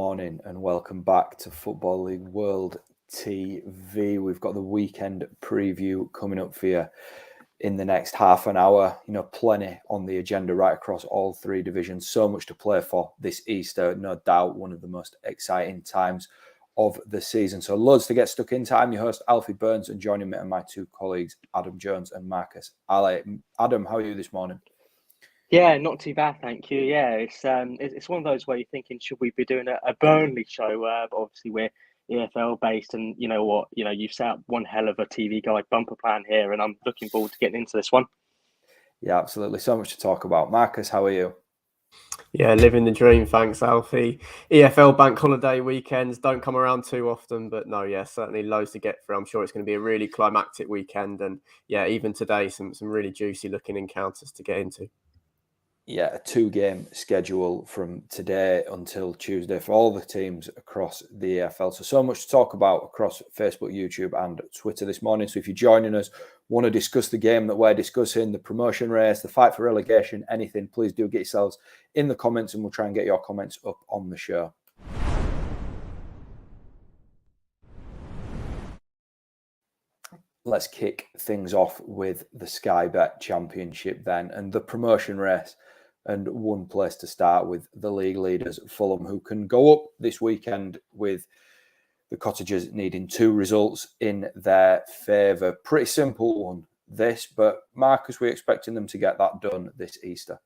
morning and welcome back to Football League World TV. We've got the weekend preview coming up for you in the next half an hour. Plenty on the agenda right across all three divisions. So much to play for this Easter. No doubt one of the most exciting times of the season. So loads to get stuck into. I'm your host, Alfie Burns, and joining me are my two colleagues, Adam Jones and Marcus Ale. Adam, how are you this morning? Yeah, not too bad, thank you. Yeah, it's one of those where you're thinking, should we be doing a Burnley show? But obviously we're EFL based, and you know what? You've set up one hell of a TV guide bumper plan here, and I'm looking forward to getting into this one. Yeah, absolutely. So much to talk about. Marcus, how are you? Yeah, living the dream. Thanks, Alfie. EFL bank holiday weekends don't come around too often, but no, yeah, certainly loads to get through. I'm sure it's going to be a really climactic weekend, and yeah, even today, some really juicy looking encounters to get into. Yeah, a 2-game schedule from today until Tuesday for all the teams across the EFL. So much to talk about across Facebook, YouTube and Twitter this morning. So if you're joining us, want to discuss the game that we're discussing, the promotion race, the fight for relegation, anything, please do get yourselves in the comments and we'll try and get your comments up on the show. Let's kick things off with the Sky Bet Championship then and the promotion race. And one place to start with the league leaders, Fulham, who can go up this weekend with the Cottagers needing 2 results in their favour. Pretty simple one, this, but Marcus, we're expecting them to get that done this Easter.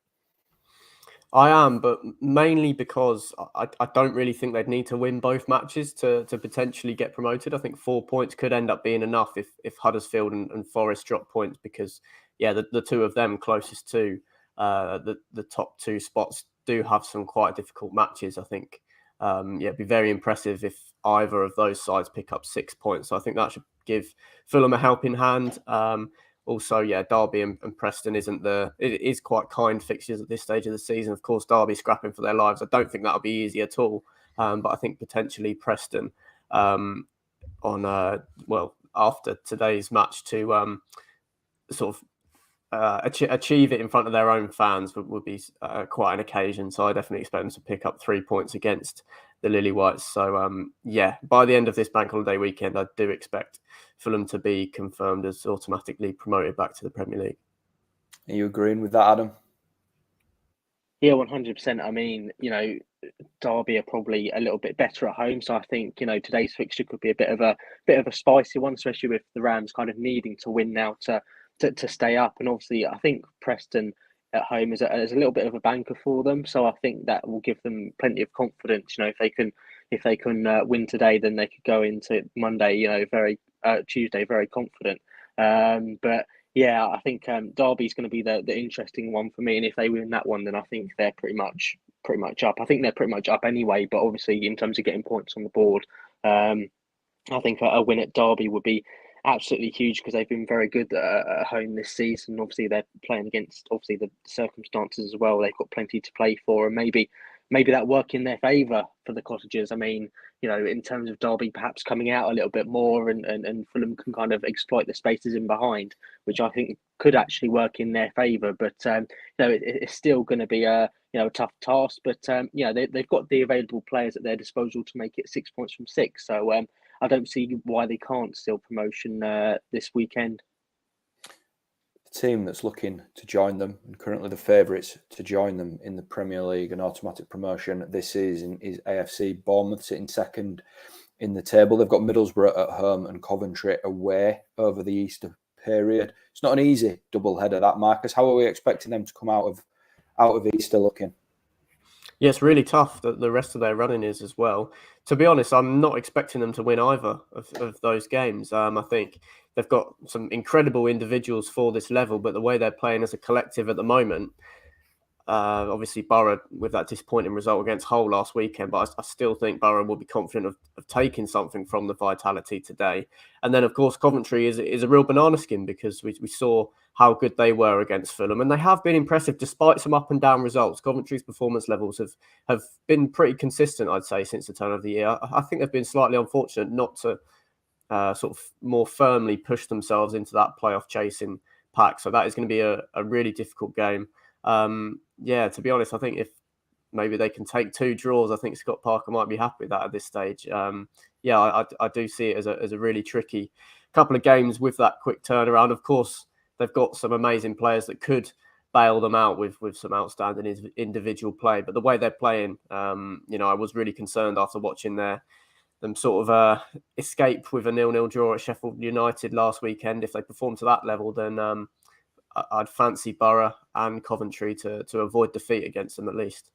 I am, but mainly because I don't really think they'd need to win both matches to potentially get promoted. I think 4 points could end up being enough if Huddersfield and Forest drop points because, yeah, the two of them closest to the top 2 spots do have some quite difficult matches. I think, it'd be very impressive if either of those sides pick up 6 points. So I think that should give Fulham a helping hand. Also, yeah, Derby and Preston it is quite kind fixtures at this stage of the season. Of course, Derby scrapping for their lives. I don't think that'll be easy at all. But I think potentially Preston after today's match to sort of achieve it in front of their own fans would be quite an occasion. So I definitely expect them to pick up 3 points against the Lily Whites. So by the end of this bank holiday weekend, I do expect Fulham to be confirmed as automatically promoted back to the Premier League. Are you agreeing with that, Adam? Yeah, 100%. I mean, Derby are probably a little bit better at home, so I think today's fixture could be a bit of a spicy one, especially with the Rams kind of needing to win now to stay up. And obviously, I think Preston at home is a little bit of a banker for them, so I think that will give them plenty of confidence. If they can win today, then they could go into Monday, Tuesday, very confident. But yeah, I think Derby's going to be the interesting one for me, and if they win that one, then I think they're pretty much up. I think they're pretty much up anyway, but obviously in terms of getting points on the board, I think a win at Derby would be absolutely huge because they've been very good at home this season. Obviously, they're playing against the circumstances as well. They've got plenty to play for, and maybe that work in their favour for the Cottagers. I mean, in terms of Derby perhaps coming out a little bit more and Fulham can kind of exploit the spaces in behind, which I think could actually work in their favour. But it's still going to be a tough task. But they've got the available players at their disposal to make it 6 points from 6. So I don't see why they can't steal promotion this weekend. The team that's looking to join them and currently the favourites to join them in the Premier League and automatic promotion this season is Afc Bournemouth, sitting second in the table. They've got Middlesbrough at home and Coventry away over the Easter period. It's not an easy double header, that, Marcus. How are we expecting them to come out of Easter looking? Yeah, it's really tough that the rest of their running is as well. To be honest, I'm not expecting them to win either of those games. I think they've got some incredible individuals for this level, but the way they're playing as a collective at the moment, obviously Borough with that disappointing result against Hull last weekend, but I still think Borough will be confident of taking something from the Vitality today. And then, of course, Coventry is a real banana skin because we saw how good they were against Fulham, and they have been impressive despite some up and down results. Coventry's performance levels have been pretty consistent, I'd say, since the turn of the year. I think they've been slightly unfortunate not to sort of more firmly push themselves into that playoff chasing pack. So that is going to be a really difficult game. To be honest, I think if maybe they can take 2 draws. I think Scott Parker might be happy with that at this stage. I do see it as a really tricky couple of games with that quick turnaround. Of course, they've got some amazing players that could bail them out with some outstanding individual play. But the way they're playing, I was really concerned after watching them sort of escape with a 0-0 draw at Sheffield United last weekend. If they perform to that level, then I'd fancy Borough and Coventry to avoid defeat against them at least.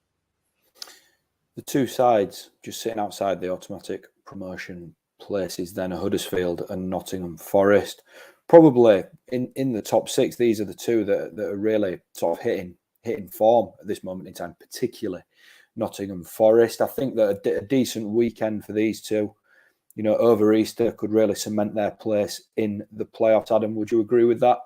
The two sides just sitting outside the automatic promotion places then are Huddersfield and Nottingham Forest. Probably in the top 6, these are the two that are really sort of hitting form at this moment in time, particularly Nottingham Forest. I think that a decent weekend for these two, over Easter could really cement their place in the playoffs. Adam, would you agree with that?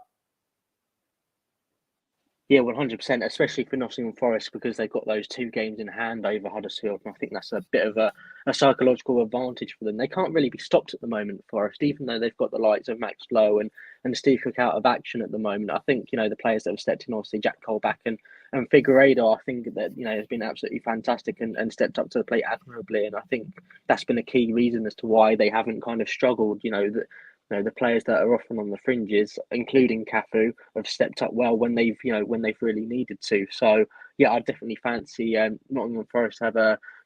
Yeah, 100%, especially for Nottingham Forest, because they've got those 2 games in hand over Huddersfield. And I think that's a bit of a psychological advantage for them. They can't really be stopped at the moment, Forest, even though they've got the likes of Max Lowe and Steve Cook out of action at the moment. I think, the players that have stepped in, obviously Jack Colback and Figueiredo, I think that, has been absolutely fantastic and stepped up to the plate admirably. And I think that's been a key reason as to why they haven't kind of struggled, the players that are often on the fringes, including Cafu, have stepped up well when they've really needed to. So yeah, I definitely fancy Nottingham Forest have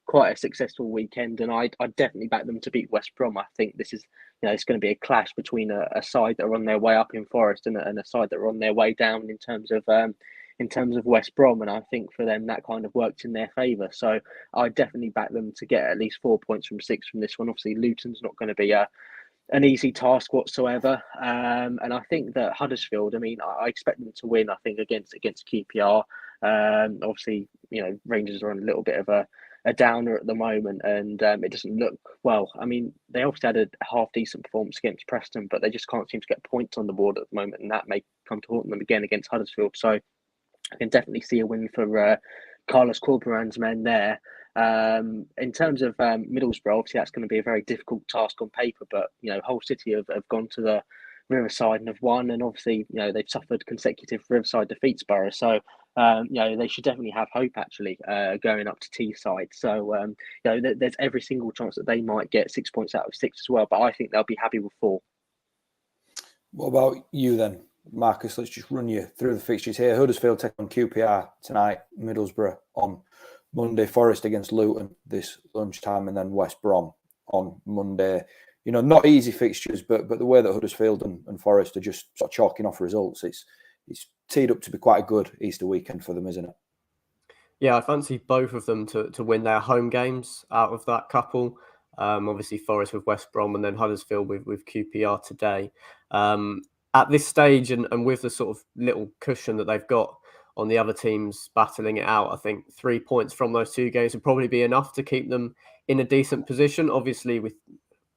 quite a successful weekend, and I definitely back them to beat West Brom. I think this is it's going to be a clash between a side that are on their way up in Forest and a side that are on their way down in terms of West Brom, and I think for them that kind of worked in their favour. So I definitely back them to get at least 4 points from 6 from this one. Obviously, Luton's not going to be an easy task whatsoever, and I think that Huddersfield, I expect them to win. I think against QPR. Obviously, Rangers are on a little bit of a downer at the moment, and it doesn't look well. They obviously had a half decent performance against Preston, but they just can't seem to get points on the board at the moment, and that may come to haunt them again against Huddersfield. So I can definitely see a win for Carlos Corberan's men there. In terms of Middlesbrough, obviously that's going to be a very difficult task on paper, but Hull City have gone to the Riverside and have won, and obviously they've suffered consecutive Riverside defeats, Borough. So they should definitely have hope actually going up to Teesside. So there's every single chance that they might get 6 points out of 6 as well, but I think they'll be happy with 4. What about you then, Marcus? Let's just run you through the fixtures here. Huddersfield take on QPR tonight, Middlesbrough on Monday, Forest against Luton this lunchtime, and then West Brom on Monday. Not easy fixtures, but the way that Huddersfield and Forest are just sort of chalking off results, it's teed up to be quite a good Easter weekend for them, isn't it? Yeah, I fancy both of them to win their home games out of that couple. Obviously, Forest with West Brom and then Huddersfield with QPR today. At this stage and with the sort of little cushion that they've got on the other teams battling it out, I think 3 points from those 2 games would probably be enough to keep them in a decent position. Obviously,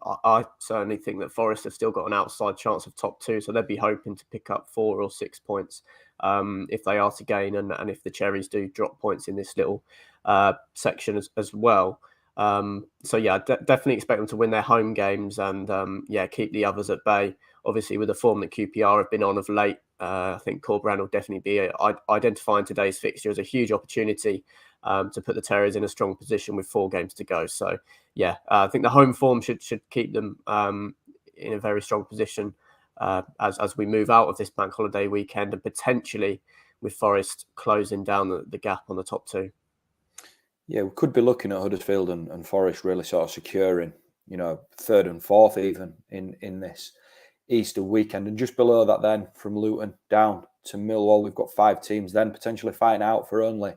I certainly think that Forest have still got an outside chance of top 2, so they'd be hoping to pick up 4 or 6 points if they are to gain, and if the Cherries do drop points in this little section as well. So yeah, definitely expect them to win their home games and keep the others at bay. Obviously, with the form that QPR have been on of late, I think Corberan will definitely be identifying today's fixture as a huge opportunity to put the Terriers in a strong position with 4 games to go. So yeah, I think the home form should keep them in a very strong position as we move out of this bank holiday weekend, and potentially with Forest closing down the gap on the top 2. Yeah, we could be looking at Huddersfield and Forest really sort of securing, 3rd and 4th even in this Easter weekend. And just below that then, from Luton down to Millwall, we've got 5 teams then potentially fighting out for only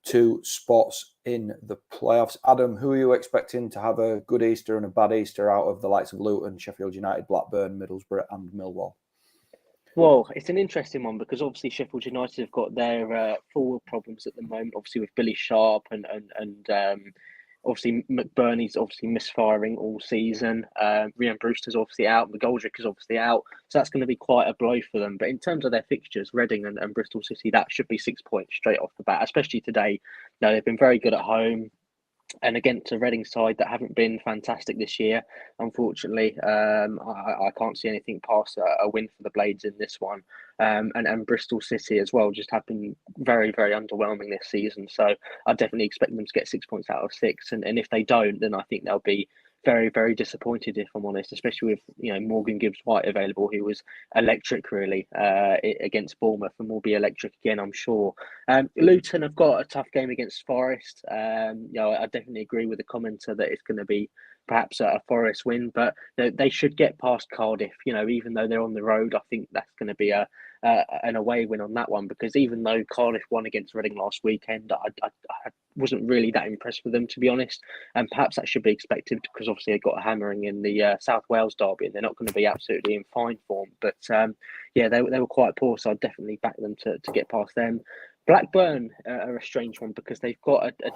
2 spots in the playoffs. Adam, who are you expecting to have a good Easter and a bad Easter out of the likes of Luton, Sheffield United, Blackburn, Middlesbrough and Millwall? Well, it's an interesting one because obviously Sheffield United have got their forward problems at the moment, obviously with Billy Sharp and obviously McBurney's obviously misfiring all season. Rhian Brewster's obviously out. McGoldrick is obviously out. So that's going to be quite a blow for them. But in terms of their fixtures, Reading and Bristol City, that should be 6 points straight off the bat, especially today. They've been very good at home. and against a Reading side that haven't been fantastic this year, unfortunately. I can't see anything past a win for the Blades in this one. And Bristol City as well just have been very, very underwhelming this season. So I definitely expect them to get 6 points out of 6. And if they don't, then I think they'll be very, very disappointed, if I'm honest, especially with Morgan Gibbs-White available, who was electric really against Bournemouth, and will be electric again, I'm sure. Luton have got a tough game against Forest. I definitely agree with the commenter that it's going to be perhaps a Forest win, but they should get past Cardiff. Even though they're on the road, I think that's going to be an away win on that one, because even though Cardiff won against Reading last weekend, I wasn't really that impressed with them, to be honest. And perhaps that should be expected, because obviously they got a hammering in the South Wales derby, and they're not going to be absolutely in fine form. But they were quite poor, so I'd definitely back them to get past them. Blackburn are a strange one, because they've got a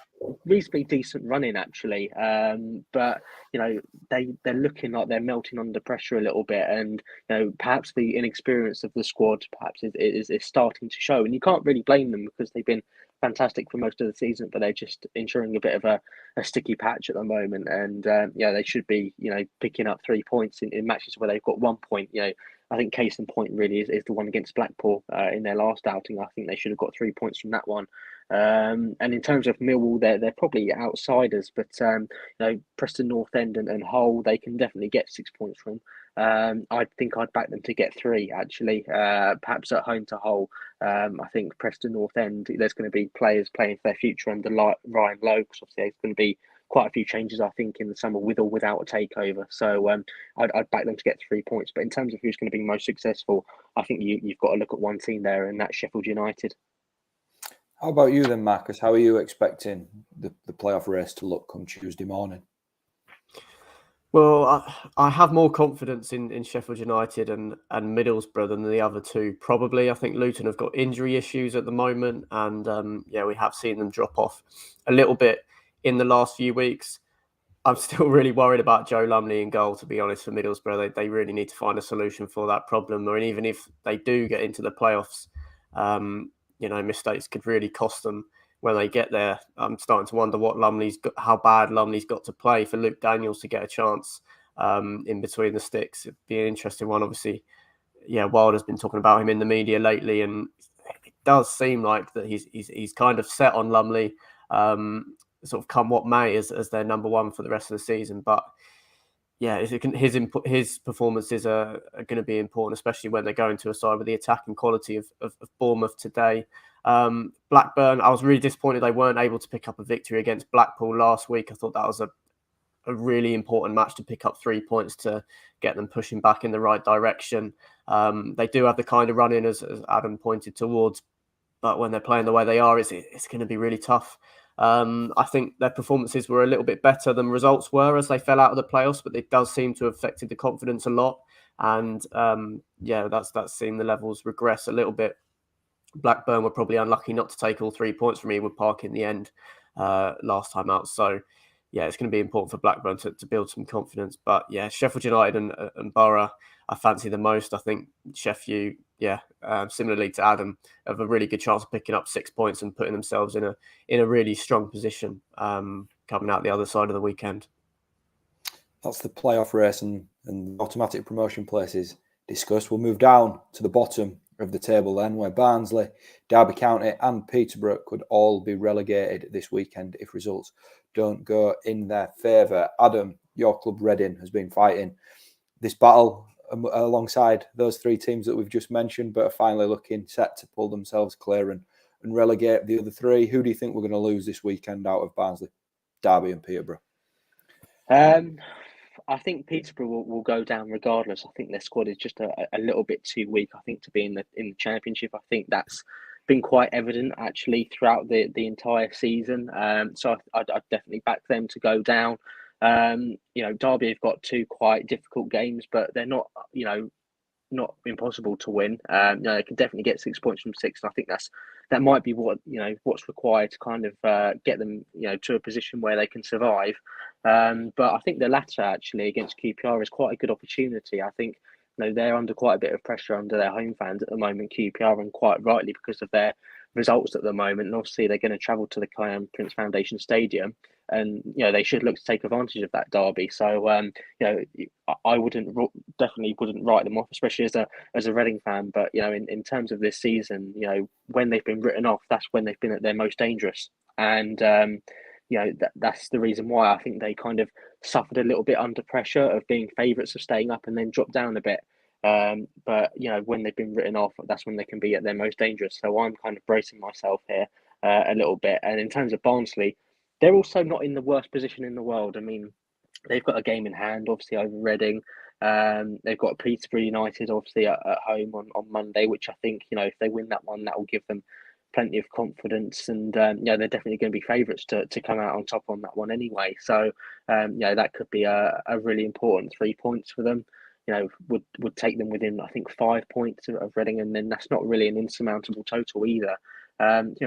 reasonably decent run in, actually. But they're looking like they're melting under pressure a little bit, and perhaps the inexperience of the squad perhaps is starting to show. And you can't really blame them, because they've been fantastic for most of the season, but they're just ensuring a bit of a sticky patch at the moment. And they should be picking up 3 points in matches where they've got 1 point. I think case in point really is the one against Blackpool in their last outing. I think they should have got 3 points from that one. And in terms of Millwall, they're probably outsiders, but Preston North End and Hull, they can definitely get 6 points from. I think I'd back them to get 3, actually, perhaps at home to Hull. I think Preston North End, there's going to be players playing for their future under Ryan Lowe, because obviously there's going to be quite a few changes, I think, in the summer, with or without a takeover. So I'd back them to get 3 points. But in terms of who's going to be most successful, I think you've got to look at one team there, and that's Sheffield United. How about you then, Marcus? How are you expecting the playoff race to look come Tuesday morning? Well, I have more confidence in Sheffield United and Middlesbrough than the other two, probably. I think Luton have got injury issues at the moment, and we have seen them drop off a little bit in the last few weeks. I'm still really worried about Joe Lumley in goal, to be honest, for Middlesbrough. They really need to find a solution for that problem. Or even if they do get into the playoffs, mistakes could really cost them when they get there. I'm starting to wonder how bad Lumley's got to play for Luke Daniels to get a chance in between the sticks. It'd be an interesting one, obviously. Yeah, Wilder's been talking about him in the media lately, and it does seem like that he's kind of set on Lumley, sort of come what may, as their number one for the rest of the season. But yeah, his performances are going to be important, especially when they're going to a side with the attacking quality of Bournemouth today. Blackburn, I was really disappointed they weren't able to pick up a victory against Blackpool last week. I thought that was a really important match to pick up 3 points to get them pushing back in the right direction. They do have the kind of run-in, as Adam pointed towards, but when they're playing the way they are, it's going to be really tough. I think their performances were a little bit better than results were as they fell out of the playoffs, but it does seem to have affected the confidence a lot. And that's seen the levels regress a little bit. Blackburn were probably unlucky not to take all 3 points from Ewood Park in the end last time out. So yeah, it's going to be important for Blackburn to build some confidence. But yeah, Sheffield United and Borough, I fancy the most. I think Sheffield, similarly to Adam, have a really good chance of picking up 6 points and putting themselves in a really strong position coming out the other side of the weekend. That's the playoff race and automatic promotion places discussed. We'll move down to the bottom of the table then, where Barnsley, Derby County and Peterborough could all be relegated this weekend if results don't go in their favour. Adam, your club Reading has been fighting this battle alongside those 3 teams that we've just mentioned, but are finally looking set to pull themselves clear and relegate the other 3. Who do you think we're going to lose this weekend out of Barnsley, Derby and Peterborough? I think Peterborough will go down regardless. I think their squad is just a little bit too weak, I think, to be in the Championship. I think that's been quite evident, actually, throughout the entire season. So I'd definitely back them to go down. Derby have got 2 quite difficult games, but they're not, not impossible to win. They can definitely get 6 points from 6, and I think that might be what's required to kind of get them to a position where they can survive. But I think the latter, actually, against QPR is quite a good opportunity. I think they're under quite a bit of pressure under their home fans at the moment, QPR, and quite rightly, because of their results at the moment. And obviously, they're going to travel to the Kiyan Prince Foundation Stadium, and they should look to take advantage of that derby. So I definitely wouldn't write them off, especially as a Reading fan. But in terms of this season, when they've been written off, that's when they've been at their most dangerous. And that's the reason why I think they kind of suffered a little bit under pressure of being favourites of staying up and then dropped down a bit. But when they've been written off, that's when they can be at their most dangerous. So I'm kind of bracing myself here a little bit. And in terms of Barnsley, they're also not in the worst position in the world. I mean, they've got a game in hand, obviously, over Reading. They've got Peterborough United, obviously, at home on Monday, which I think, if they win that one, that will give them plenty of confidence. And, they're definitely going to be favourites to come out on top on that one anyway. So, that could be a really important 3 points for them. Would take them within, I think, 5 points of Reading, and then that's not really an insurmountable total either.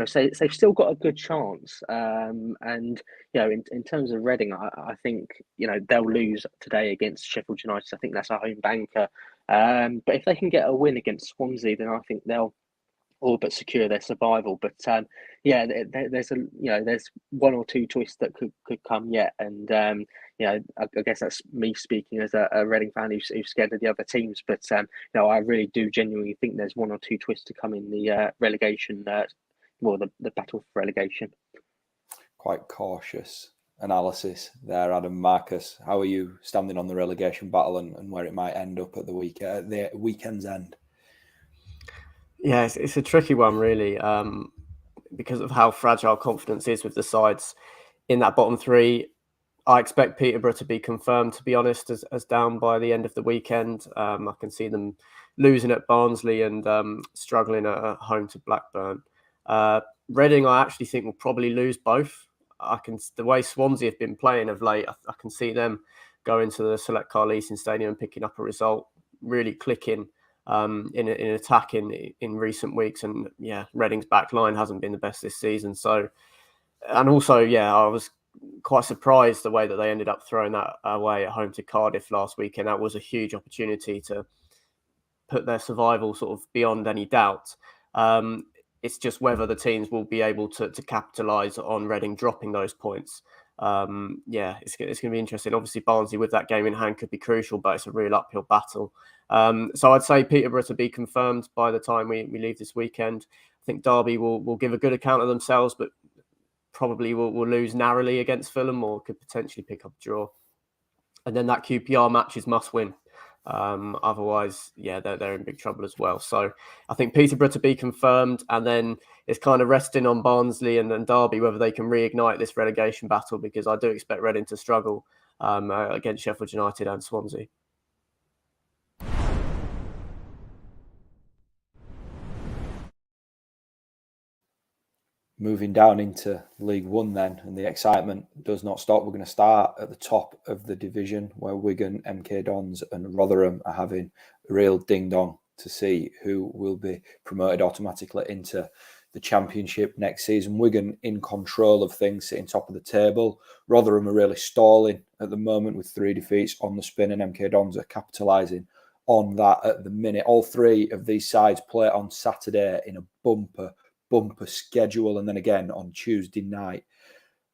So they've still got a good chance. And in terms of Reading, I think they'll lose today against Sheffield United. I think that's a home banker. But if they can get a win against Swansea, then I think they'll all but secure their survival. But there's one or two twists that could come yet, and I guess that's me speaking as a Reading fan who's scared of the other teams. But I really do genuinely think there's one or two twists to come in the relegation, the battle for relegation. Quite cautious analysis there, Adam. Marcus, how are you standing on the relegation battle and where it might end up at the weekend's end? Yeah, it's a tricky one, really, because of how fragile confidence is with the sides in that bottom three. I expect Peterborough to be confirmed, to be honest, as down by the end of the weekend. I can see them losing at Barnsley and struggling at home to Blackburn. Reading, I actually think, will probably lose both. The way Swansea have been playing of late, I can see them going to the Select Car Leasing Stadium and picking up a result, really clicking in attack in recent weeks. And Reading's back line hasn't been the best this season. So, and also, I was quite surprised the way that they ended up throwing that away at home to Cardiff last weekend. That was a huge opportunity to put their survival sort of beyond any doubt. It's just whether the teams will be able to capitalise on Reading dropping those points. It's going to be interesting. Obviously, Barnsley with that game in hand could be crucial, but it's a real uphill battle. So I'd say Peterborough to be confirmed by the time we leave this weekend. I think Derby will give a good account of themselves, but probably will lose narrowly against Fulham or could potentially pick up a draw. And then that QPR match is must win. Otherwise, they're in big trouble as well. So I think Peterborough to be confirmed, and then it's kind of resting on Barnsley and then Derby whether they can reignite this relegation battle, because I do expect Reading to struggle against Sheffield United and Swansea. Moving down into League One then, and the excitement does not stop. We're going to start at the top of the division where Wigan, MK Dons and Rotherham are having a real ding-dong to see who will be promoted automatically into the Championship next season. Wigan in control of things, sitting top of the table. Rotherham are really stalling at the moment with 3 defeats on the spin, and MK Dons are capitalising on that at the minute. All three of these sides play on Saturday in a bumper schedule, and then again on Tuesday night.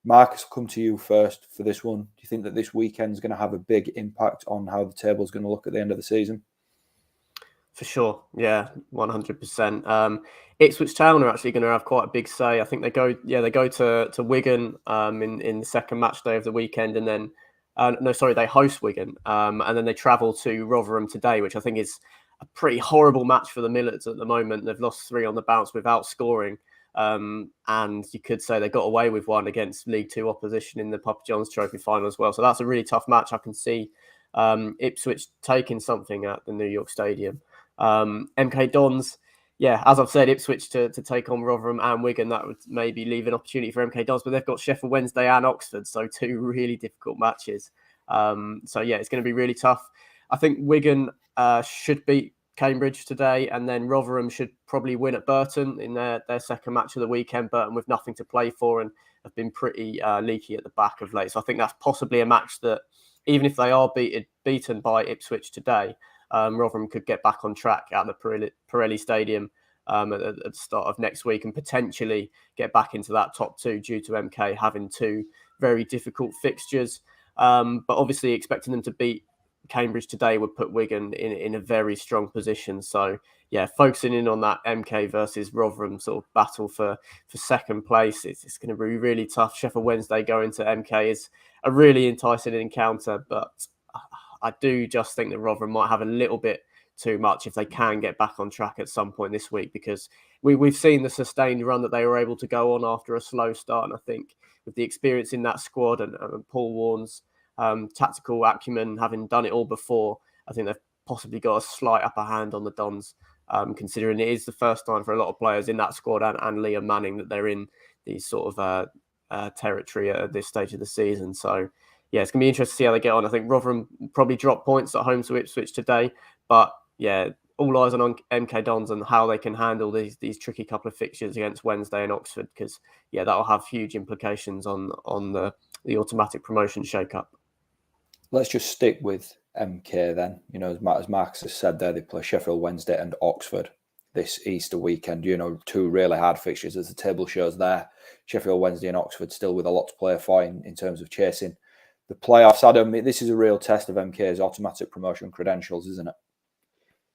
Marcus, come to you first for this one. Do you think that this weekend is going to have a big impact on how the table is going to look at the end of the season? For sure, 100%. Ipswich Town are actually going to have quite a big say. I think they go to Wigan in the second match day of the weekend, and then they host Wigan, and then they travel to Rotherham today, which I think is a pretty horrible match for the Millets at the moment. They've lost 3 on the bounce without scoring. And you could say they got away with one against League 2 opposition in the Papa John's Trophy final as well. So that's a really tough match. I can see Ipswich taking something at the New York Stadium. MK Dons, as I've said, Ipswich to take on Rotherham and Wigan, that would maybe leave an opportunity for MK Dons, but they've got Sheffield Wednesday and Oxford, so 2 really difficult matches. It's going to be really tough. I think Wigan should beat Cambridge today, and then Rotherham should probably win at Burton in their second match of the weekend. Burton with nothing to play for and have been pretty leaky at the back of late. So I think that's possibly a match that, even if they are beaten by Ipswich today, Rotherham could get back on track at the Pirelli Stadium at the start of next week and potentially get back into that top 2 due to MK having 2 very difficult fixtures. But obviously expecting them to beat Cambridge today would put Wigan in a very strong position. So yeah, focusing in on that MK versus Rotherham sort of battle for second place. It's going to be really tough. Sheffield Wednesday going to MK is a really enticing encounter, but I do just think that Rotherham might have a little bit too much if they can get back on track at some point this week, because we've seen the sustained run that they were able to go on after a slow start. And I think with the experience in that squad and Paul Warne's tactical acumen, having done it all before, I think they've possibly got a slight upper hand on the Dons, considering it is the first time for a lot of players in that squad and Liam Manning that they're in these sort of territory at this stage of the season. So yeah, it's going to be interesting to see how they get on. I think Rotherham probably dropped points at home to Ipswich today, but yeah, all eyes on MK Dons and how they can handle these tricky couple of fixtures against Wednesday and Oxford, because yeah, that'll have huge implications on the automatic promotion shake-up. Let's just stick with MK then. You know, as Marcus has said there, they play Sheffield Wednesday and Oxford this Easter weekend. You know, 2 really hard fixtures as the table shows there. Sheffield Wednesday and Oxford still with a lot to play for in terms of chasing the playoffs. Adam, this is a real test of MK's automatic promotion credentials, isn't it?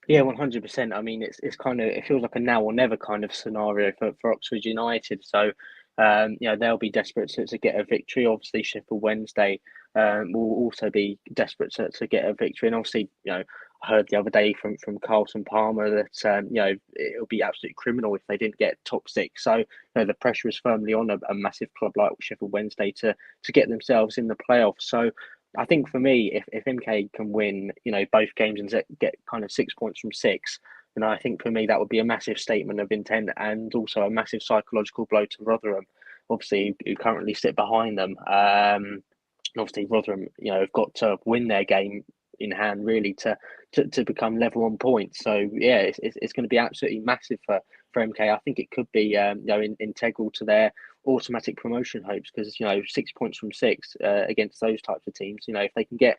Yeah, 100%. I mean, it's kind of, it feels like a now or never kind of scenario for Oxford United. So, they'll be desperate to get a victory. Obviously, Sheffield Wednesday will also be desperate to get a victory. And obviously, I heard the other day from Carlton Palmer that it'll be absolutely criminal if they didn't get top 6. So the pressure is firmly on a massive club like Sheffield Wednesday to get themselves in the playoffs. So I think for me, if MK can win, both games and get kind of 6 points from 6, then I think for me that would be a massive statement of intent and also a massive psychological blow to Rotherham, obviously who currently sit behind them. Obviously Rotherham, have got to win their game in hand really to become level on points. So yeah, it's going to be absolutely massive for MK. I think it could be integral to their automatic promotion hopes, because 6 points from 6 against those types of teams, if they can get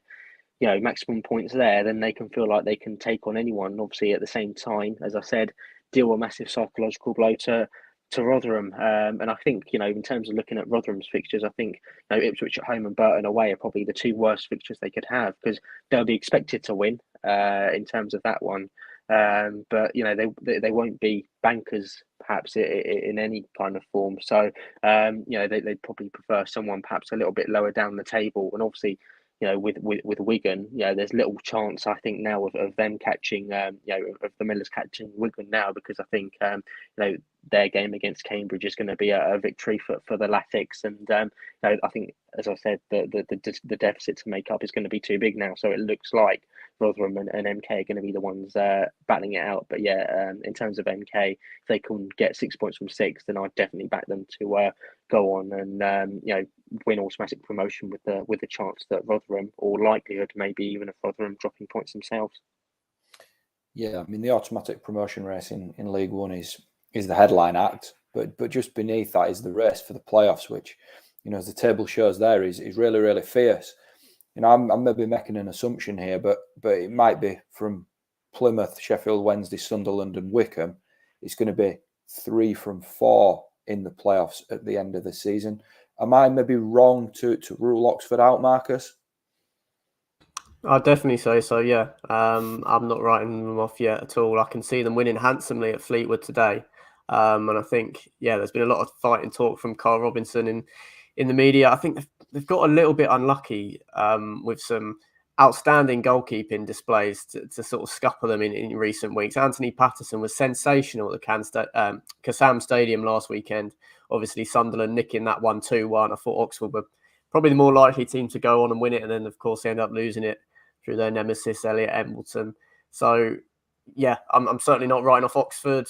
maximum points there, then they can feel like they can take on anyone. Obviously at the same time, as I said, deal a massive psychological blow to Rotherham. And I think, in terms of looking at Rotherham's fixtures, I think Ipswich at home and Burton away are probably the 2 worst fixtures they could have, because they'll be expected to win in terms of that one. But they won't be bankers perhaps in any kind of form. So they'd probably prefer someone perhaps a little bit lower down the table. And obviously, with Wigan, there's little chance I think now of them catching, of the Millers catching Wigan now, because I think their game against Cambridge is going to be a victory for the Latics, and I think, as I said, the deficit to make up is going to be too big now. So it looks like Rotherham and MK are going to be the ones battling it out. But yeah, in terms of MK, if they can get 6 points from 6, then I'd definitely back them to go on and win automatic promotion with the chance that Rotherham, or likelihood maybe even of Rotherham dropping points themselves. Yeah, I mean the automatic promotion race in League One is the headline act, but just beneath that is the race for the playoffs, which, as the table shows there, is really, really fierce. I'm maybe making an assumption here, but it might be from Plymouth, Sheffield Wednesday, Sunderland and Wickham. It's going to be 3 from 4 in the playoffs at the end of the season. Am I maybe wrong to rule Oxford out, Marcus? I'd definitely say so, yeah. I'm not writing them off yet at all. I can see them winning handsomely at Fleetwood today. And I think, there's been a lot of fight and talk from Carl Robinson in the media. I think they've got a little bit unlucky with some outstanding goalkeeping displays to sort of scupper them in recent weeks. Anthony Patterson was sensational at the Kassam Stadium last weekend. Obviously, Sunderland nicking that 1-2-1. I thought Oxford were probably the more likely team to go on and win it. And then, of course, they end up losing it through their nemesis, Elliot Embleton. So, yeah, I'm certainly not writing off Oxford.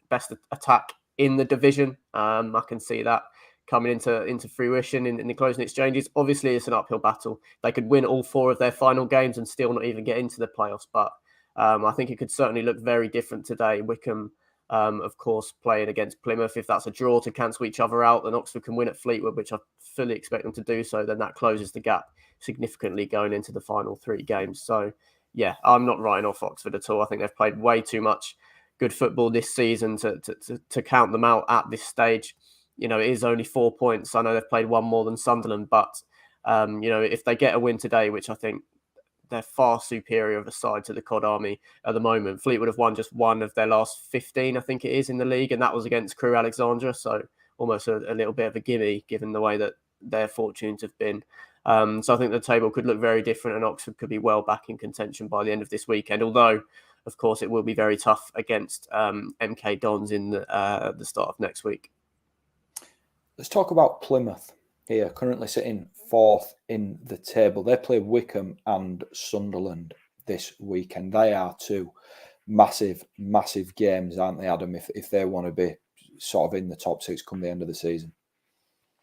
Best attack in the division. I can see that coming into fruition in the closing exchanges. Obviously, it's an uphill battle. They could win all 4 of their final games and still not even get into the playoffs. But I think it could certainly look very different today. Wickham, of course, playing against Plymouth. If that's a draw to cancel each other out, then Oxford can win at Fleetwood, which I fully expect them to do so. Then that closes the gap significantly going into the final 3 games. So, yeah, I'm not writing off Oxford at all. I think they've played way too much good football this season to count them out at this stage. You know, it is only 4 points. I know they've played one more than Sunderland, but you know, if they get a win today, which I think they're far superior of a side to the Cod Army at the moment. Fleetwood have won just one of their last 15, I think it is, in the league, and that was against Crewe Alexandra. So almost a little bit of a gimme, given the way that their fortunes have been. So I think the table could look very different, and Oxford could be well back in contention by the end of this weekend. Although, of course, it will be very tough against MK Dons in the start of next week. Let's talk about Plymouth here, currently sitting 4th in the table. They play Wycombe and Sunderland this weekend. They are two massive games, aren't they, Adam, if they want to be sort of in the top 6 come the end of the season?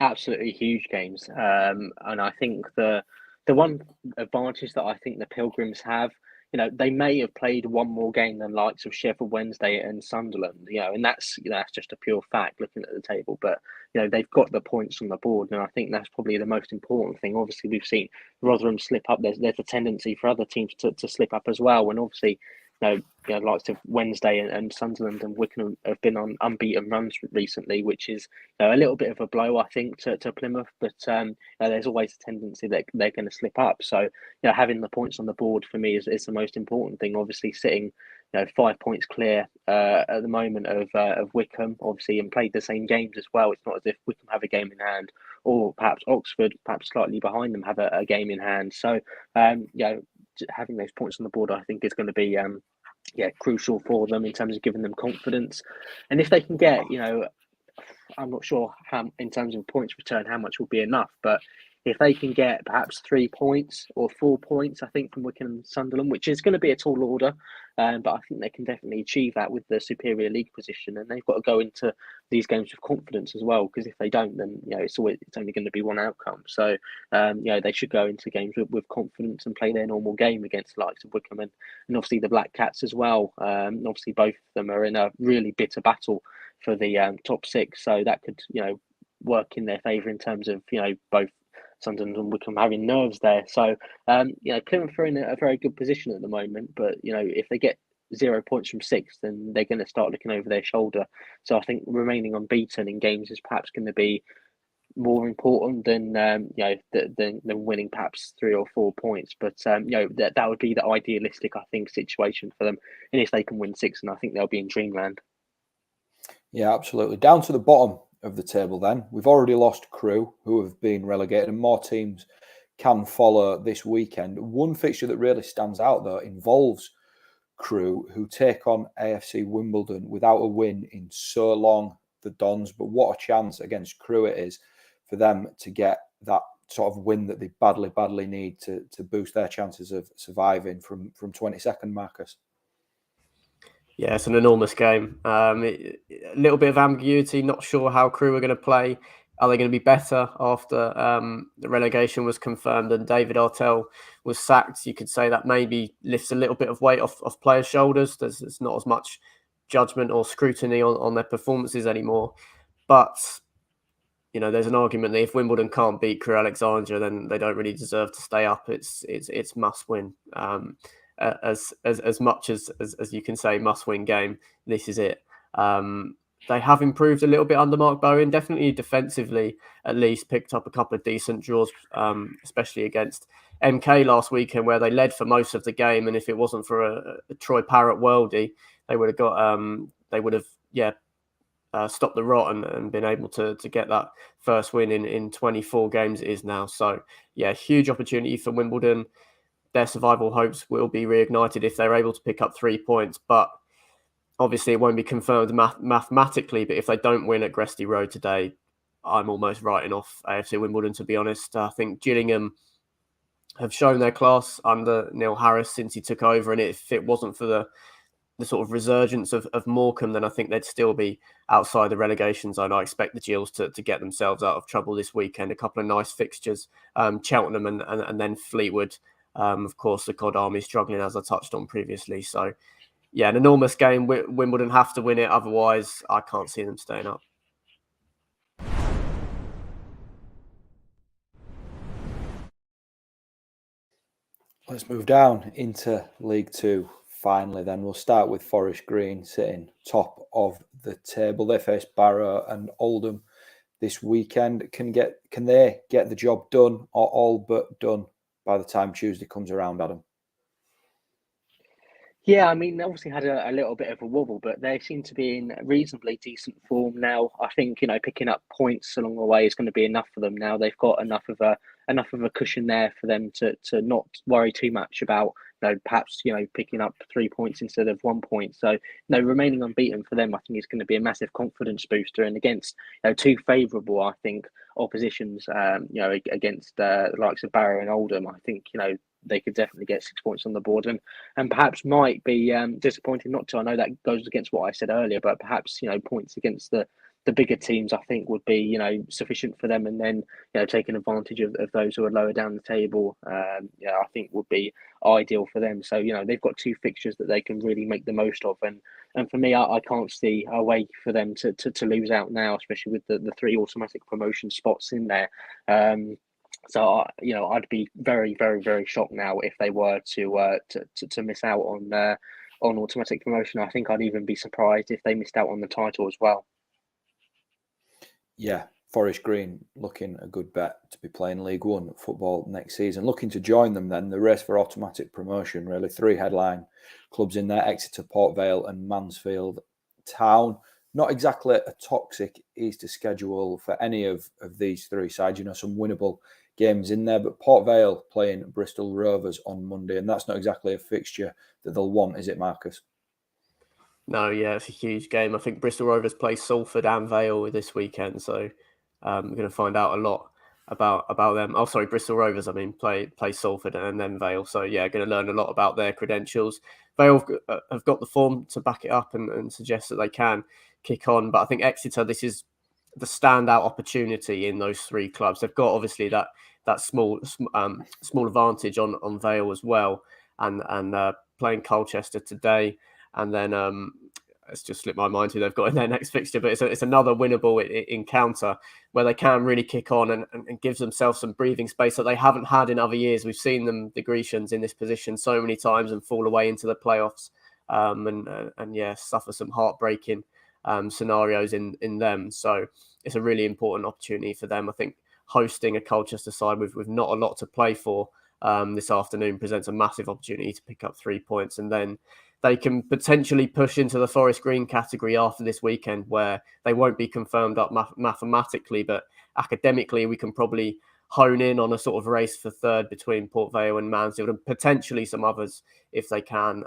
Absolutely huge games. And I think the one advantage that I think the Pilgrims have, you know, they may have played one more game than likes of Sheffield Wednesday and Sunderland, you know, and that's just a pure fact looking at the table. But, you know, they've got the points on the board, and I think that's probably the most important thing. Obviously, we've seen Rotherham slip up. There's a tendency for other teams to slip up as well. And obviously, you know, likes of Wednesday and Sunderland and Wycombe have been on unbeaten runs recently, which is, you know, a little bit of a blow, I think, to Plymouth. But you know, there's always a tendency that they're going to slip up. So, you know, having the points on the board for me is the most important thing. Obviously, sitting, you know, 5 points clear at the moment of Wycombe, obviously, and played the same games as well. It's not as if Wycombe have a game in hand, or perhaps Oxford, perhaps slightly behind them, have a game in hand. So, you know, having those points on the board, I think, is going to be crucial for them in terms of giving them confidence. And if they can get, you know, I'm not sure how, in terms of points return, how much will be enough, but if they can get perhaps 3 points or 4 points, I think, from Wycombe and Sunderland, which is going to be a tall order, but I think they can definitely achieve that with the superior league position, and they've got to go into these games with confidence as well, because if they don't, then, you know, it's only going to be one outcome. So, you know, they should go into games with confidence and play their normal game against the likes of Wycombe and obviously the Black Cats as well. Obviously, both of them are in a really bitter battle for the top 6, so that could, you know, work in their favour in terms of, you know, both Sunderland and Wycombe having nerves there. So, you know, Plymouth are in a very good position at the moment, but, you know, if they get 0 points from 6, then they're going to start looking over their shoulder. So I think remaining unbeaten in games is perhaps going to be more important than you know, than winning perhaps 3 or 4 points. But you know, that would be the idealistic, I think, situation for them. And if they can win 6, and I think they'll be in dreamland. Yeah, absolutely. Down to the bottom of the table then. We've already lost Crewe, who have been relegated, and more teams can follow this weekend. One fixture that really stands out, though, involves Crewe, who take on AFC Wimbledon without a win in so long, the Dons. But what a chance against Crewe it is for them to get that sort of win that they badly need to boost their chances of surviving from 22nd, Marcus. Yeah, it's an enormous game. A little bit of ambiguity, not sure how Crewe are going to play. Are they going to be better after the relegation was confirmed and David Artell was sacked? You could say that maybe lifts a little bit of weight off players' shoulders. There's not as much judgment or scrutiny on their performances anymore. But, you know, there's an argument that if Wimbledon can't beat Crewe Alexandra, then they don't really deserve to stay up. It's must win. As much as you can say must win game, this is it. They have improved a little bit under Mark Bowen, definitely defensively, at least picked up a couple of decent draws, especially against MK last weekend, where they led for most of the game. And if it wasn't for a Troy Parrott worldie, they would have stopped the rot and been able to get that first win in 24 games it is now. So yeah, huge opportunity for Wimbledon. Their survival hopes will be reignited if they're able to pick up 3 points. But obviously it won't be confirmed mathematically. But if they don't win at Gresty Road today, I'm almost writing off AFC Wimbledon, to be honest. I think Gillingham have shown their class under Neil Harris since he took over. And if it wasn't for the sort of resurgence of Morecambe, then I think they'd still be outside the relegation zone. I expect the Gills to get themselves out of trouble this weekend. A couple of nice fixtures, Cheltenham and then Fleetwood. Of course, the Cod Army struggling, as I touched on previously. So, yeah, an enormous game. Wimbledon have to win it. Otherwise, I can't see them staying up. Let's move down into League Two. finally, then we'll start with Forest Green sitting top of the table. They face Barrow and Oldham this weekend. Can they get the job done, or all but done, by the time Tuesday comes around, Adam? Yeah, I mean, they obviously had a little bit of a wobble, but they seem to be in reasonably decent form now. I think, picking up points along the way is going to be enough for them now. They've got enough of a cushion there for them to not worry too much about, perhaps, picking up 3 points instead of 1 point. So, remaining unbeaten for them, I think, is going to be a massive confidence booster. And against, two favourable, I think, oppositions, against the likes of Barrow and Oldham, I think, they could definitely get 6 points on the board, and perhaps might be disappointing not to. I know that goes against what I said earlier, but perhaps points against the bigger teams, I think, would be sufficient for them, and then taking advantage of those who are lower down the table, I think would be ideal for them. So they've got 2 fixtures that they can really make the most of, and for me, I can't see a way for them to lose out now, especially with the 3 automatic promotion spots in there. So I'd be very, very, very shocked now if they were to miss out on automatic promotion. I think I'd even be surprised if they missed out on the title as well. Yeah, Forest Green looking a good bet to be playing League One football next season. Looking to join them then, the race for automatic promotion, really 3 headline clubs in there: Exeter, Port Vale and Mansfield Town. Not exactly a toxic Easter schedule for any of these 3 sides. Some winnable games in there, but Port Vale playing Bristol Rovers on Monday, and that's not exactly a fixture that they'll want, is it, Marcus? No, yeah, it's a huge game. I think Bristol Rovers play Salford and Vale this weekend, so we're going to find out a lot about them. Oh, sorry, Bristol Rovers, play Salford and then Vale. So yeah, going to learn a lot about their credentials. Vale have got the form to back it up and suggest that they can kick on, but I think Exeter, this is the standout opportunity in those 3 clubs. They've got obviously that small advantage on Vale as well, and playing Colchester today, and then it's just slipped my mind who they've got in their next fixture, but it's another winnable encounter where they can really kick on and gives themselves some breathing space that they haven't had in other years. We've seen them, the Grecians, in this position so many times and fall away into the playoffs, and suffer some heartbreaking scenarios in them. So it's a really important opportunity for them. I think hosting a Colchester side with not a lot to play for this afternoon presents a massive opportunity to pick up 3 points, and then they can potentially push into the Forest Green category after this weekend, where they won't be confirmed up mathematically, but academically we can probably hone in on a sort of race for third between Port Vale and Mansfield, and potentially some others if they can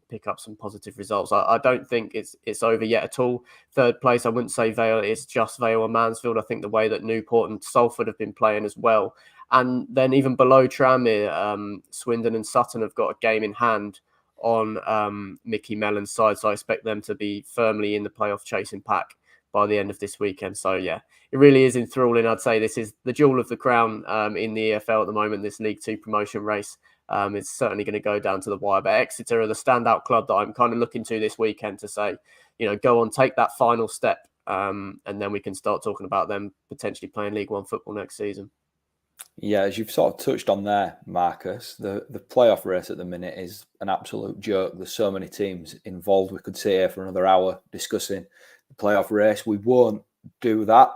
pick up some positive results. I don't think it's over yet at all. Third place, I wouldn't say Vale, it's just Vale and Mansfield. I think the way that Newport and Salford have been playing as well. And then even below Tranmere, Swindon and Sutton have got a game in hand on Mickey Mellon's side. So I expect them to be firmly in the playoff chasing pack by the end of this weekend. So yeah, it really is enthralling. I'd say this is the jewel of the crown in the EFL at the moment, this League Two promotion race. It's certainly going to go down to the wire. But Exeter are the standout club that I'm kind of looking to this weekend to say, go on, take that final step. And then we can start talking about them potentially playing League One football next season. Yeah, as you've sort of touched on there, Marcus, the playoff race at the minute is an absolute joke. There's so many teams involved. We could sit here for another hour discussing the playoff race. We won't do that.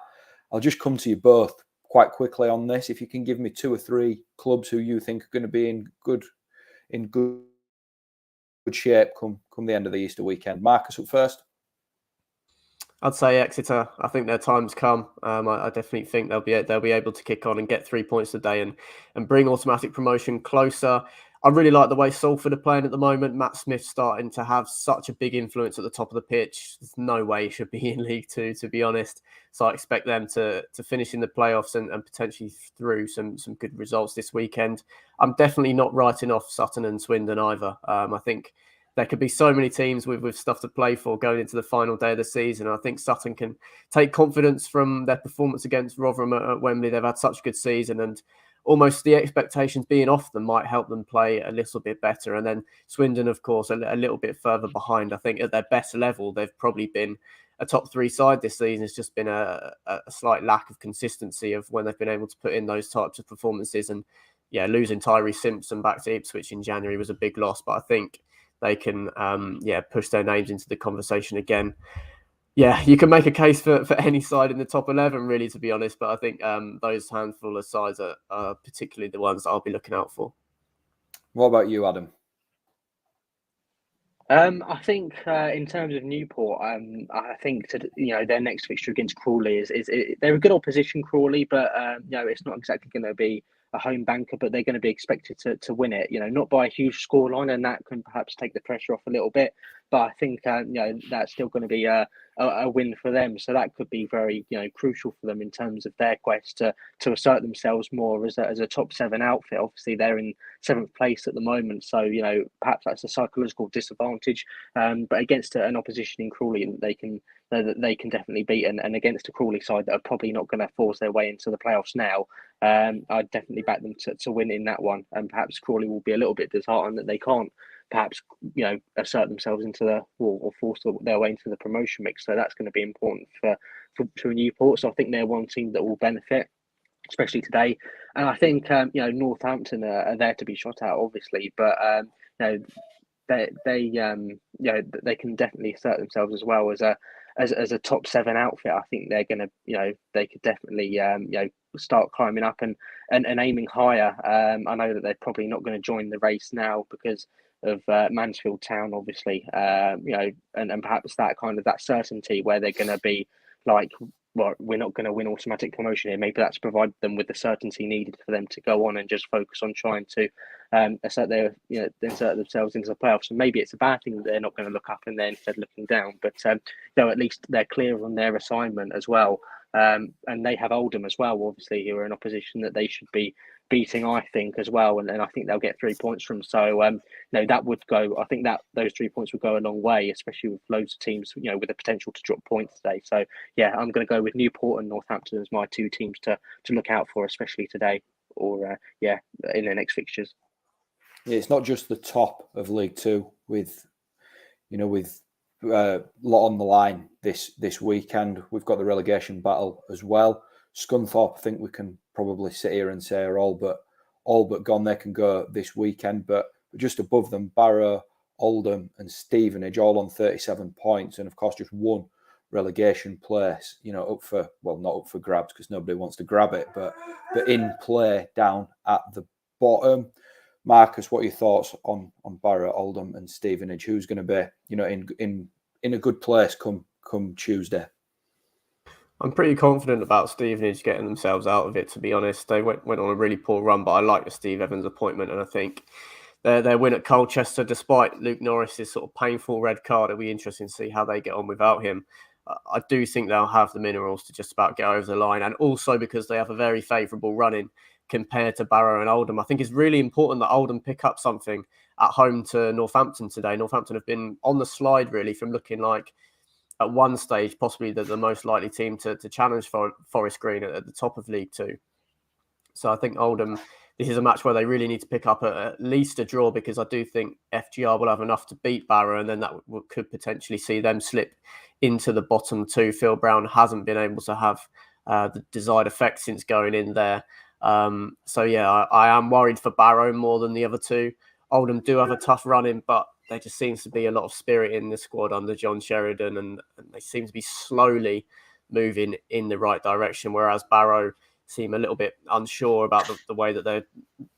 I'll just come to you both quite quickly on this. If you can give me 2 or 3 clubs who you think are going to be in good shape come the end of the Easter weekend. Marcus, up first. I'd say Exeter. I think their time's come. I definitely think they'll be able to kick on and get 3 points today and bring automatic promotion closer. I really like the way Salford are playing at the moment. Matt Smith's starting to have such a big influence at the top of the pitch. There's no way he should be in League Two, to be honest. So I expect them to finish in the playoffs and potentially through some good results this weekend. I'm definitely not writing off Sutton and Swindon either. I think there could be so many teams with stuff to play for going into the final day of the season. I think Sutton can take confidence from their performance against Rotherham at Wembley. They've had such a good season, and almost the expectations being off them might help them play a little bit better. And then Swindon, of course, a little bit further behind. I think at their best level, they've probably been a top 3 side this season. It's just been a slight lack of consistency of when they've been able to put in those types of performances. And yeah, losing Tyree Simpson back to Ipswich in January was a big loss, but I think they can push their names into the conversation again. Yeah, you can make a case for any side in the top 11, really, to be honest. But I think those handful of sides are particularly the ones that I'll be looking out for. What about you, Adam? I think in terms of Newport, I think their next fixture against Crawley is they're a good opposition, Crawley, but it's not exactly going to be a home banker, but they're going to be expected to win it. Not by a huge scoreline, and that can perhaps take the pressure off a little bit. But I think that's still going to be a win for them. So that could be very crucial for them in terms of their quest to assert themselves more as a top 7 outfit. Obviously, they're in 7th place at the moment, so perhaps that's a psychological disadvantage. But against an opposition in Crawley, they can definitely beat, and against a Crawley side that are probably not going to force their way into the playoffs now, I'd definitely back them to win in that one. And perhaps Crawley will be a little bit disheartened that they can't perhaps assert themselves into or force their way into the promotion mix. So that's going to be important for Newport. So I think they're one team that will benefit, especially today. And I think Northampton are there to be shot at, obviously, but they can definitely assert themselves as well as a top 7 outfit. I think they're going to they could definitely start climbing up and aiming higher. I know that they're probably not going to join the race now because of Mansfield Town, obviously, and perhaps that certainty where they're going to be like, well, we're not going to win automatic promotion here. Maybe that's provided them with the certainty needed for them to go on and just focus on trying to assert themselves into the playoffs. And maybe it's a bad thing that they're not going to look up and they're instead looking down. But at least they're clear on their assignment as well. And they have Oldham as well, obviously, who are in a position that they should be beating, I think, as well. And I think they'll get 3 points from. So, that would go. I think that those 3 points would go a long way, especially with loads of teams, with the potential to drop points today. So, yeah, I'm going to go with Newport and Northampton as my 2 teams to look out for, especially today or, in the next fixtures. Yeah, it's not just the top of League Two with a lot on the line this weekend. We've got the relegation battle as well. Scunthorpe, I think we can probably sit here and say are all but gone. They can go this weekend, but just above them, Barrow, Oldham, and Stevenage all on 37 points, and of course just one relegation place. Not up for grabs because nobody wants to grab it, but in play down at the bottom. Marcus, what are your thoughts on Barrow, Oldham, and Stevenage? Who's going to be, in a good place come Tuesday? I'm pretty confident about Stevenage getting themselves out of it, to be honest. They went on a really poor run, but I like the Steve Evans appointment, and I think their win at Colchester, despite Luke Norris's sort of painful red card, it'll be interesting to see how they get on without him. I do think they'll have the minerals to just about get over the line, and also because they have a very favourable run-in compared to Barrow and Oldham. I think it's really important that Oldham pick up something at home to Northampton today. Northampton have been on the slide, really, from looking like, at one stage, possibly the most likely team to challenge for Forest Green at the top of League Two. So I think Oldham, this is a match where they really need to pick up at least a draw, because I do think FGR will have enough to beat Barrow, and then that could potentially see them slip into the bottom 2. Phil Brown hasn't been able to have the desired effect since going in there. I am worried for Barrow more than the other 2. Oldham do have a tough run-in, but there just seems to be a lot of spirit in the squad under John Sheridan, and they seem to be slowly moving in the right direction, whereas Barrow seem a little bit unsure about the way that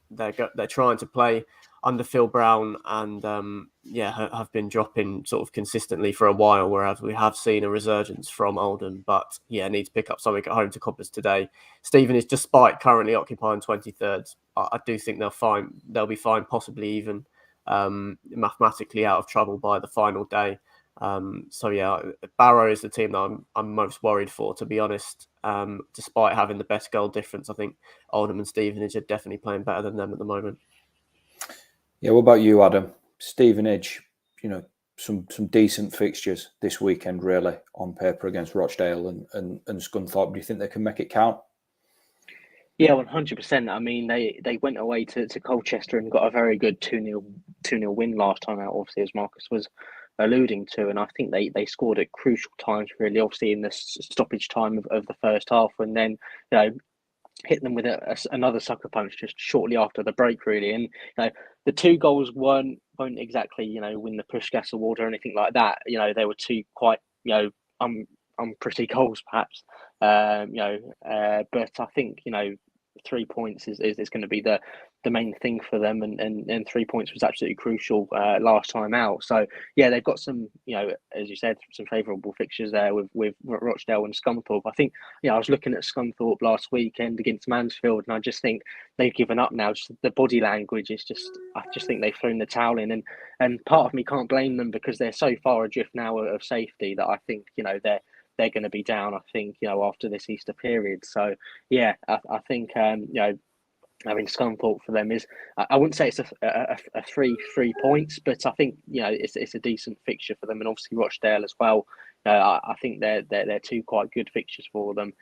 they're trying to play under Phil Brown, and have been dropping sort of consistently for a while, whereas we have seen a resurgence from Oldham. But need to pick up something at home to Coppers today. Stevenage, despite currently occupying 23rd, I do think they'll be fine, possibly even mathematically out of trouble by the final day. Barrow is the team that I'm most worried for, to be honest. Despite having the best goal difference, I think Oldham and Stevenage are definitely playing better than them at the moment. Yeah, what about you, Adam? Stevenage, some decent fixtures this weekend, really, on paper against Rochdale and Scunthorpe. Do you think they can make it count? Yeah, 100%. I mean, they went away to Colchester and got a very good 2-0 win last time out, obviously, as Marcus was alluding to. And I think they scored at crucial times, really, obviously in the stoppage time of the first half. And then, hit them with another sucker punch just shortly after the break, really. And the 2 goals won't exactly win the push gas award or anything like that. They were 2 quite pretty goals perhaps. But I think 3 points is going to be the main thing for them, and 3 points was absolutely crucial last time out. So yeah, they've got some as you said, some favourable fixtures there with Rochdale and Scunthorpe. I think I was looking at Scunthorpe last weekend against Mansfield, and I just think they've given up now. Just the body language is I just think they've thrown the towel in, and part of me can't blame them because they're so far adrift now of safety that I think they're going to be down, I think, after this Easter period. So, yeah, I think, having Scunthorpe for them is, I wouldn't say it's a 3 points, but I think, it's a decent fixture for them. And obviously Rochdale as well. I think they're 2 quite good fixtures for them.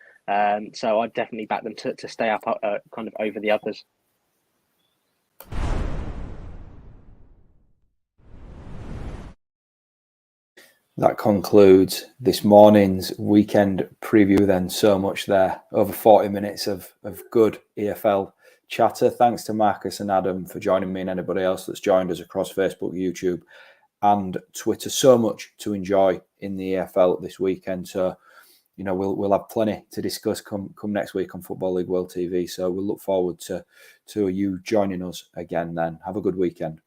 So I'd definitely back them to stay up kind of over the others. That concludes this morning's weekend preview then. So much there. Over 40 minutes of good EFL chatter. Thanks to Marcus and Adam for joining me and anybody else that's joined us across Facebook, YouTube and Twitter. So much to enjoy in the EFL this weekend. So, we'll have plenty to discuss come next week on Football League World TV. So we'll look forward to you joining us again then. Have a good weekend.